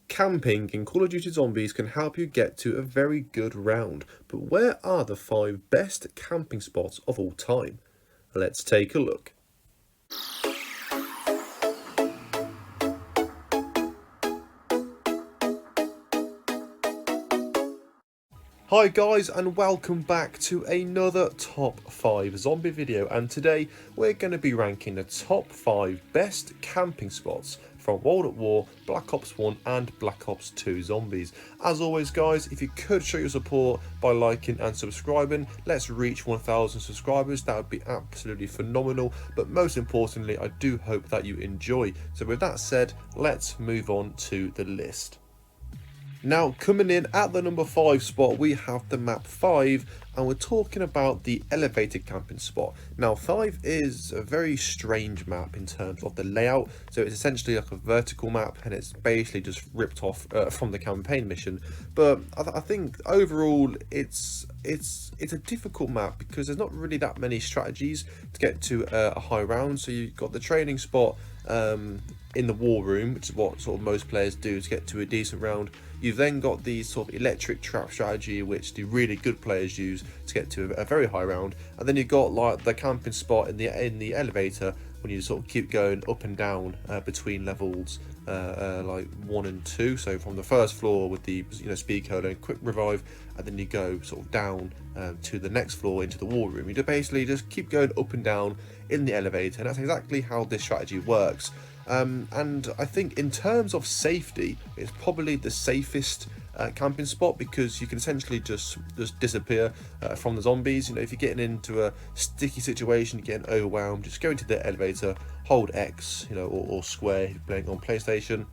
Camping in Call of Duty Zombies can help you get to a very good round, but where are the 5 best camping spots of all time? Let's take a look. Hi guys, and welcome back to another top 5 zombie video, and today we're going to be ranking the top 5 best camping spots from World at War, Black Ops 1 and Black Ops 2 zombies. As always guys, if you could show your support by liking and subscribing, let's reach 1,000 subscribers. That would be absolutely phenomenal, but most importantly I do hope that you enjoy. So with that said, let's move on to the list. Now, coming in at the number 5 spot, we have the map 5, and we're talking about the elevated camping spot. Now, 5 is a very strange map in terms of the layout. So it's essentially like a vertical map, and it's basically just ripped off from the campaign mission. But I think overall, it's a difficult map because there's not really that many strategies to get to a high round. So you've got the training spot in the war room, which is what sort of most players do to get to a decent round. You've then got the sort of electric trap strategy, which the really good players use to get to a very high round, and then you've got like the camping spot in the elevator when you sort of keep going up and down between levels like 1 and 2. So from the first floor with the speed code and quick revive, and then you go sort of down to the next floor into the war room. You basically just keep going up and down in the elevator, and that's exactly how this strategy works. And I think in terms of safety, it's probably the safest camping spot because you can essentially just disappear from the zombies. If you're getting into a sticky situation, you're getting overwhelmed, just go into the elevator, hold X, or square if you're playing on PlayStation.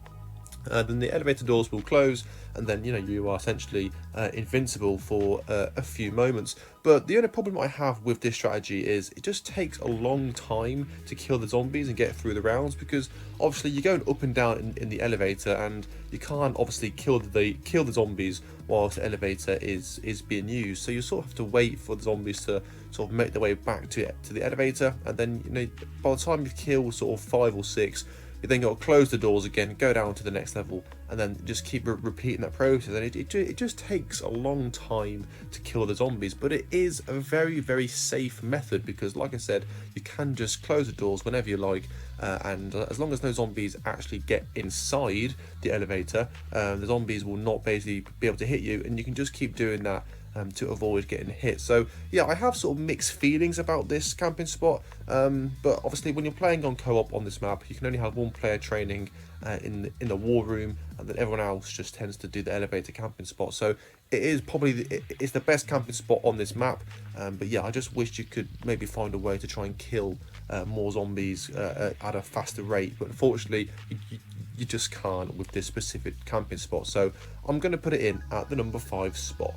Then the elevator doors will close, and then you are essentially invincible for a few moments. But the only problem I have with this strategy is it just takes a long time to kill the zombies and get through the rounds, because obviously you're going up and down in the elevator, and you can't obviously kill the zombies whilst the elevator is being used. So you sort of have to wait for the zombies to sort of make their way back to the elevator, and then by the time you've killed sort of 5 or 6, you then got to close the doors again, go down to the next level, and then just keep repeating that process. And it just takes a long time to kill the zombies, but it is a very, very safe method because, like I said, you can just close the doors whenever you like, and as long as no zombies actually get inside the elevator, the zombies will not basically be able to hit you, and you can just keep doing that to avoid getting hit. So yeah, I have sort of mixed feelings about this camping spot, but obviously when you're playing on co-op on this map, you can only have one player training in the war room, and then everyone else just tends to do the elevator camping spot. So it is probably it's the best camping spot on this map, but yeah, I just wish you could maybe find a way to try and kill more zombies at a faster rate, but unfortunately you just can't with this specific camping spot. So I'm going to put it in at the number 5 spot.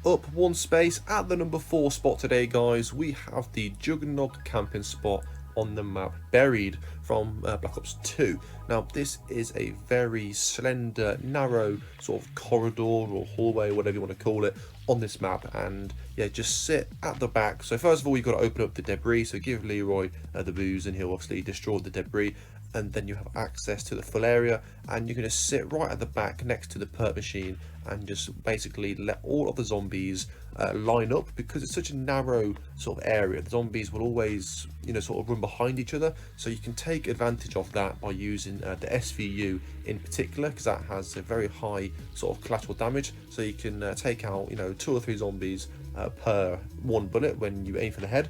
Up one space at the number 4 spot today, guys, we have the Juggernaut camping spot on the map Buried from Black Ops 2. Now this is a very slender, narrow sort of corridor or hallway, whatever you want to call it, on this map, and yeah, just sit at the back. So first of all, you've got to open up the debris, so give Leroy the booze and he'll obviously destroy the debris, and then you have access to the full area, and you're going to sit right at the back next to the perp machine and just basically let all of the zombies line up, because it's such a narrow sort of area. The zombies will always sort of run behind each other, so you can take advantage of that by using the SVU in particular, because that has a very high sort of collateral damage, so you can take out 2 or 3 zombies per one bullet when you aim for the head.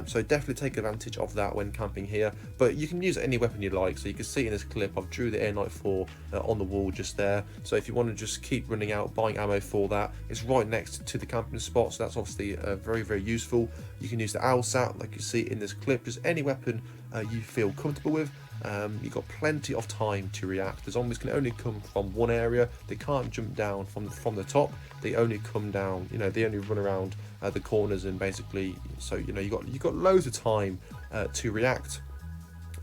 So definitely take advantage of that when camping here, but you can use any weapon you like. So you can see in this clip I've drew the Air Knight 4 on the wall just there, so if you want to just keep running out buying ammo for that, it's right next to the camping spot, so that's obviously very, very useful. You can use the ALSAT like you see in this clip, just any weapon you feel comfortable with. You've got plenty of time to react. The zombies can only come from one area, they can't jump down from the top, they only come down, they only run around the corners, and basically, so you've got loads of time to react.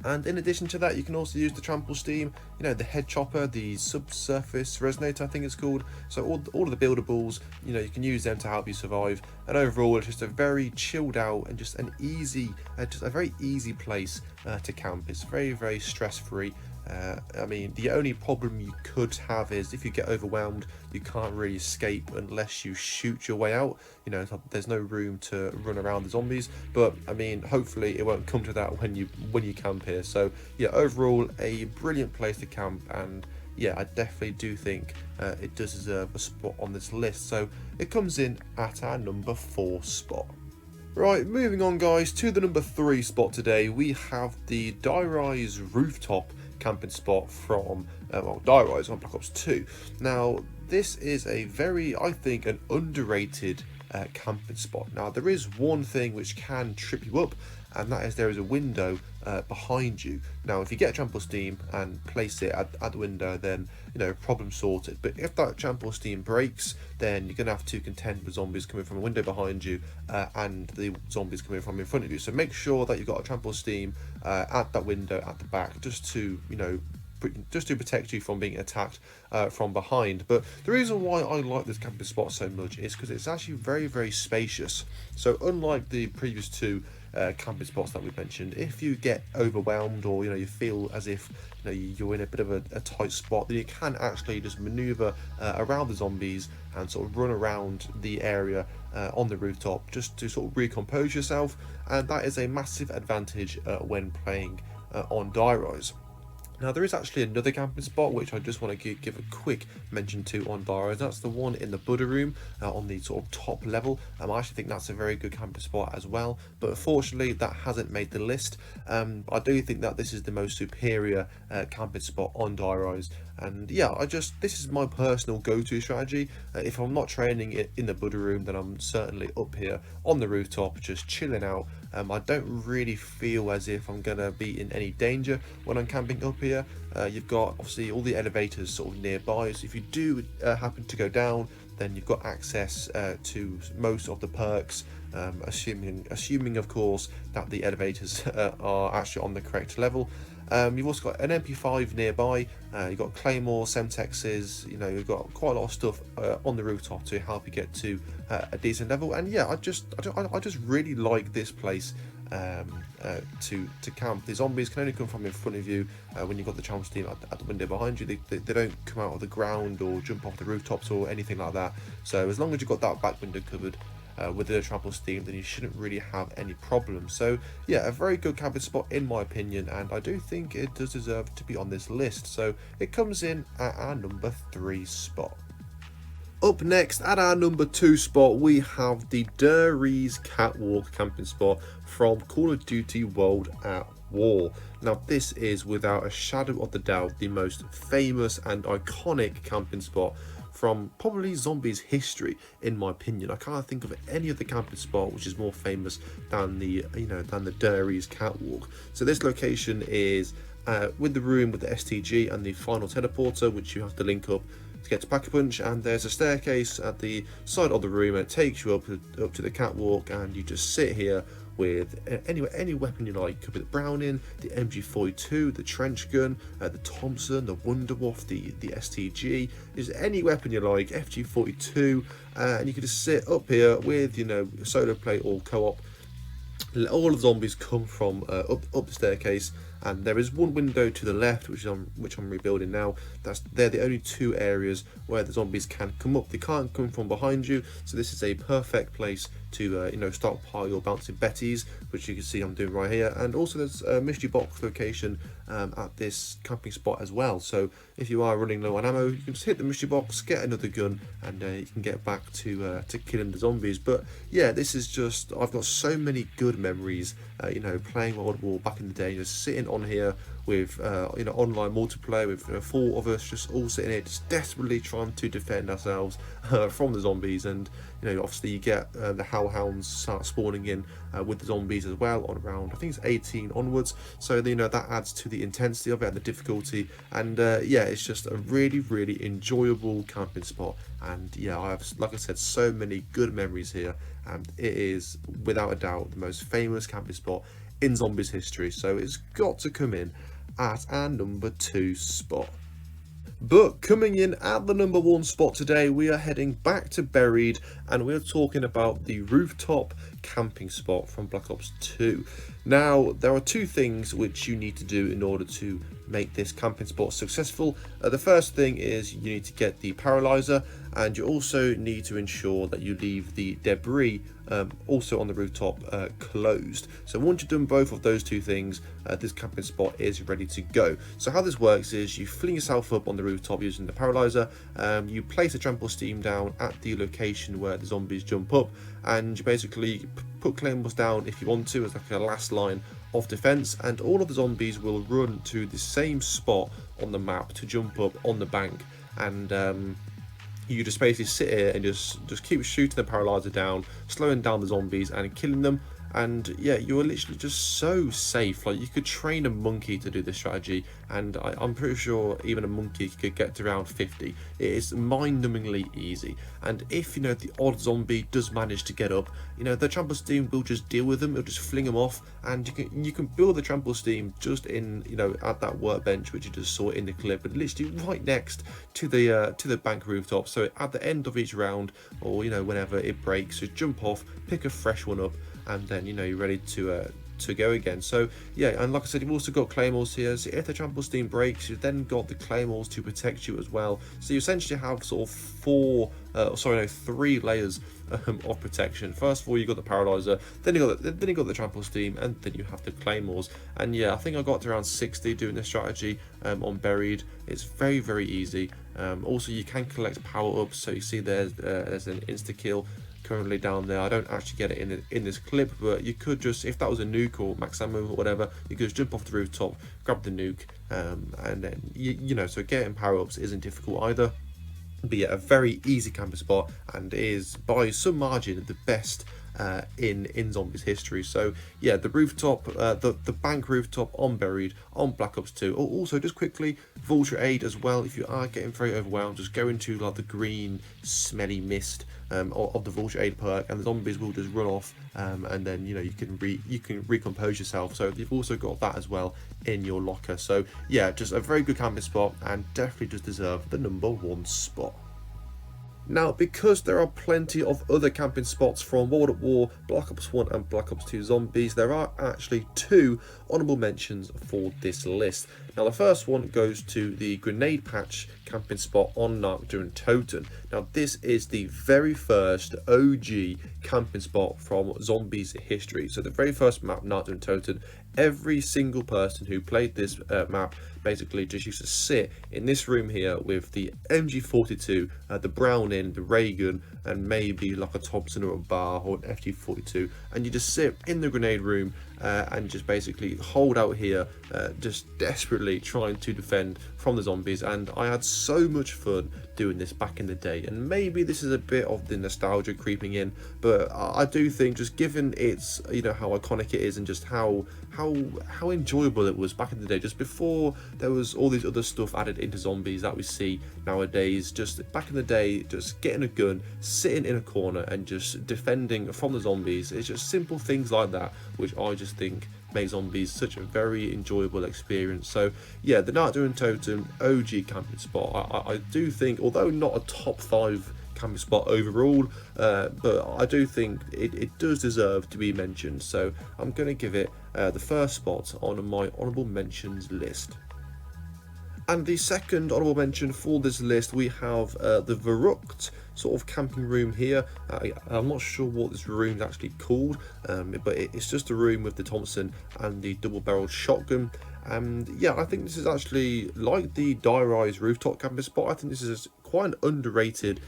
And in addition to that, you can also use the trample steam, the head chopper, the subsurface resonator I think it's called. So all of the buildables, you can use them to help you survive. And overall, it's just a very chilled out and just an easy, just a very easy place to camp. It's very, very stress free. I mean, the only problem you could have is if you get overwhelmed, you can't really escape unless you shoot your way out. You know, there's no room to run around the zombies. But I mean, hopefully it won't come to that when you camp here. So yeah, overall a brilliant place to camp, and yeah, I definitely do think it does deserve a spot on this list. So it comes in at our number 4 spot. Right, moving on guys, to the number 3 spot today, we have the Riese rooftop camping spot from Riese on Black Ops 2. Now, this is a very, I think, an underrated camping spot. Now, there is one thing which can trip you up, and that is there is a window behind you. Now, if you get a trample steam and place it at the window, then, you know, problem sorted. But if that trample steam breaks, then you're gonna have to contend with zombies coming from a window behind you and the zombies coming from in front of you. So make sure that you've got a trample steam at that window at the back, just to, you know, just to protect you from being attacked from behind. But the reason why I like this camping spot so much is because it's actually very, very spacious. So unlike the previous 2 camping spots that we mentioned, if you get overwhelmed, or you know, you feel as if, you know, you're in a bit of a tight spot, then you can actually just maneuver around the zombies and sort of run around the area on the rooftop just to sort of recompose yourself, and that is a massive advantage when playing on Riese. Now, there is actually another camping spot which I just want to give a quick mention to on Riese. That's the one in the Buddha room on the sort of top level. I actually think that's a very good camping spot as well, but unfortunately that hasn't made the list. I do think that this is the most superior camping spot on Riese, and yeah, this is my personal go-to strategy. If I'm not training it in the Buddha room, then I'm certainly up here on the rooftop just chilling out. I don't really feel as if I'm gonna be in any danger when I'm camping up here. You've got obviously all the elevators sort of nearby, so if you do happen to go down, then you've got access to most of the perks, assuming of course that the elevators are actually on the correct level. You've also got an MP5 nearby, you've got Claymore, Semtexes, you know, you've got quite a lot of stuff on the rooftop to help you get to a decent level. And yeah, I just really like this place to camp. The zombies can only come from in front of you when you've got the trample steam at the window behind you. They don't come out of the ground or jump off the rooftops or anything like that. So as long as you've got that back window covered with the trample steam, then you shouldn't really have any problems. So yeah, a very good camping spot in my opinion, and I do think it does deserve to be on this list. So it comes in at our number 3 spot. Up next, at our number 2 spot, we have the Riese catwalk camping spot from Call of Duty World at War. Now, this is without a shadow of the doubt the most famous and iconic camping spot from probably zombies history, in my opinion. I can't think of any other camping spot which is more famous than the Riese catwalk. So this location is with the room with the STG and the final teleporter, which you have to link up to get to Pack-a-Punch, and there's a staircase at the side of the room, and it takes you up to the catwalk, and you just sit here with any weapon you like. Could be the Browning, the MG42, the trench gun, the Thompson, the Wunderwaffe, the STG, just any weapon you like, FG42, and you can just sit up here with, you know, solo play or co-op. All the zombies come from up the staircase, and there is one window to the left which I'm rebuilding now. They're the only 2 areas where the zombies can come up. They can't come from behind you, so this is a perfect place to you know, stockpile your bouncing betties, which you can see I'm doing right here. And also there's a mystery box location at this camping spot as well, so if you are running low on ammo, you can just hit the mystery box, get another gun, and you can get back to killing the zombies. But yeah, this is just, I've got so many good memories, you know, playing World at War back in the day, just sitting on here with you know, online multiplayer with 4 of us just all sitting here just desperately trying to defend ourselves from the zombies. And you know, obviously you get the hellhounds start spawning in with the zombies as well on around, I think it's 18 onwards, so you know, that adds to the intensity of it and the difficulty. And yeah, it's just a really enjoyable camping spot. And yeah, I have, like I said, so many good memories here, and it is without a doubt the most famous camping spot in zombies history, so it's got to come in at our number 2 spot. But coming in at the number 1 spot today, we are heading back to Buried, and we're talking about the rooftop camping spot from Black Ops 2. Now, there are two things which you need to do in order to make this camping spot successful. The first thing is you need to get the paralyzer, and you also need to ensure that you leave the debris also on the rooftop closed. So once you've done both of those two things, this camping spot is ready to go. So how this works is you fling yourself up on the rooftop using the paralyzer, you place a trample steam down at the location where the zombies jump up, and you basically put claymores down if you want to as like a last line of defense, and all of the zombies will run to the same spot on the map to jump up on the bank, and you just basically sit here and just keep shooting the paralyzer down, slowing down the zombies and killing them. And yeah, you're literally just so safe. Like, you could train a monkey to do this strategy, and I'm pretty sure even a monkey could get to around 50. It is mind-numbingly easy. And if, you know, the odd zombie does manage to get up, you know, the trample steam will just deal with them. It'll just fling them off, and you can build the trample steam just in, you know, at that workbench which you just saw in the clip, but literally right next to the bank rooftop. So at the end of each round, or you know, whenever it breaks, just jump off, pick a fresh one up, and then, you know, you're ready to go again. So yeah, and like I said, you've also got claymores here, so if the trample steam breaks, you've then got the claymores to protect you as well. So you essentially have sort of three layers of protection. First of all, you got the paralyzer, then you got the trample steam, and then you have the claymores. And yeah, I think I got to around 60 doing this strategy on buried. It's very, very easy. Also, you can collect power ups, so you see there's an insta kill currently down there. I don't actually get it in this clip, but you could just, if that was a nuke or max ammo or whatever, you could just jump off the rooftop, grab the nuke, and then you know, so getting power ups isn't difficult either. But yeah, a very easy camping spot, and is by some margin the best in Zombies history. So yeah, the rooftop, the bank rooftop on buried on Black Ops 2. Also, just quickly, Vulture Aid as well. If you are getting very overwhelmed, just go into like the green smelly mist of the Vulture Aid perk, and the zombies will just run off, and then, you know, you can recompose yourself. So you've also got that as well in your locker. So yeah, just a very good camping spot, and definitely just deserve the #1 spot. Now, because there are plenty of other camping spots from World at War, Black Ops 1 and Black Ops 2 Zombies, there are actually two honourable mentions for this list. Now, the first one goes to the Grenade Patch camping spot on Narkdoon Toten. Now, this is the very first OG camping spot from Zombies history. So the very first map, Narkdoon Toten, every single person who played this map basically just used to sit in this room here with the MG42, the Browning, the ray gun, and maybe like a Thompson or a Bar or an FG42, and you just sit in the grenade room and just basically hold out here, just desperately trying to defend from the zombies. And I had so much fun doing this back in the day, and maybe this is a bit of the nostalgia creeping in, but I do think, just given its, you know, how iconic it is, and just how enjoyable it was back in the day, just before there was all these other stuff added into Zombies that we see nowadays. Just back in the day, just getting a gun, sitting in a corner and just defending from the zombies. It's just simple things like that which I just think make Zombies such a very enjoyable experience. So yeah, the Narkdoon Toten OG camping spot, I do think, although not a top 5 camping spot overall, but I do think it does deserve to be mentioned. So I'm going to give it the first spot on my honourable mentions list. And the second honourable mention for this list, we have the Verrucht sort of camping room here. I'm not sure what this room's actually called, but it's just a room with the Thompson and the double-barreled shotgun. And yeah, I think this is actually like the Die Rise rooftop camping spot. I think this is quite an underrated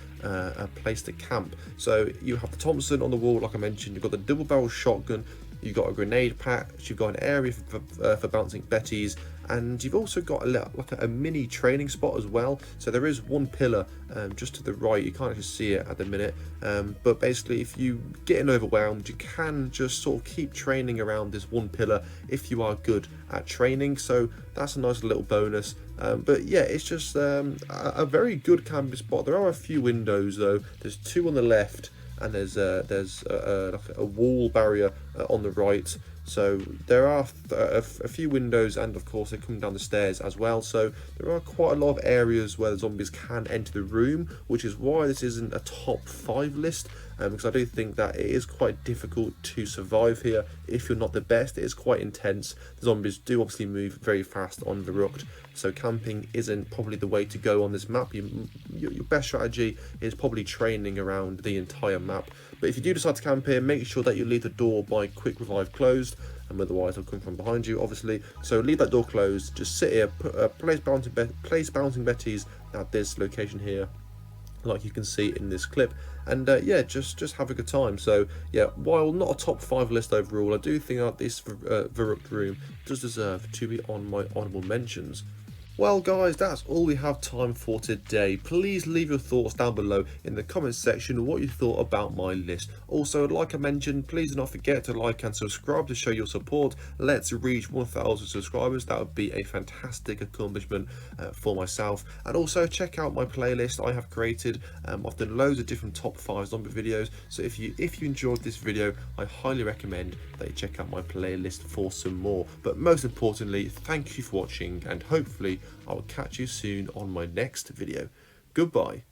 place to camp. So you have the Thompson on the wall, like I mentioned. You've got the double-barreled shotgun. You've got a grenade patch. You've got an area for bouncing betties, and you've also got a mini training spot as well. So there is one pillar just to the right. You can't actually see it at the minute, but basically, if you getting overwhelmed, you can just sort of keep training around this one pillar if you are good at training. So that's a nice little bonus. But yeah, it's just a very good camping spot. There are a few windows though. There's two on the left, and there's like a wall barrier on the right. So there are a few windows, and of course they come down the stairs as well. So there are quite a lot of areas where the zombies can enter the room, which is why this isn't a top 5 list. Because I do think that it is quite difficult to survive here if you're not the best. It is quite intense. The zombies do obviously move very fast on the Rukt, so camping isn't probably the way to go on this map. Your best strategy is probably training around the entire map. But if you do decide to camp here, make sure that you leave the door by quick revive closed, and otherwise they'll come from behind you, obviously. So leave that door closed, just sit here, place bouncing betties at this location here, like you can see in this clip, and yeah, just have a good time. So yeah, while not a top 5 list overall, I do think that this Verrucht room does deserve to be on my honourable mentions. Well guys, that's all we have time for today. Please leave your thoughts down below in the comments section what you thought about my list. Also, like I mentioned, please do not forget to like and subscribe to show your support. Let's reach 1,000 subscribers. That would be a fantastic accomplishment for myself. And also check out my playlist I have created. I've done loads of different top 5 zombie videos. So if you enjoyed this video, I highly recommend that you check out my playlist for some more. But most importantly, thank you for watching, and hopefully I will catch you soon on my next video. Goodbye.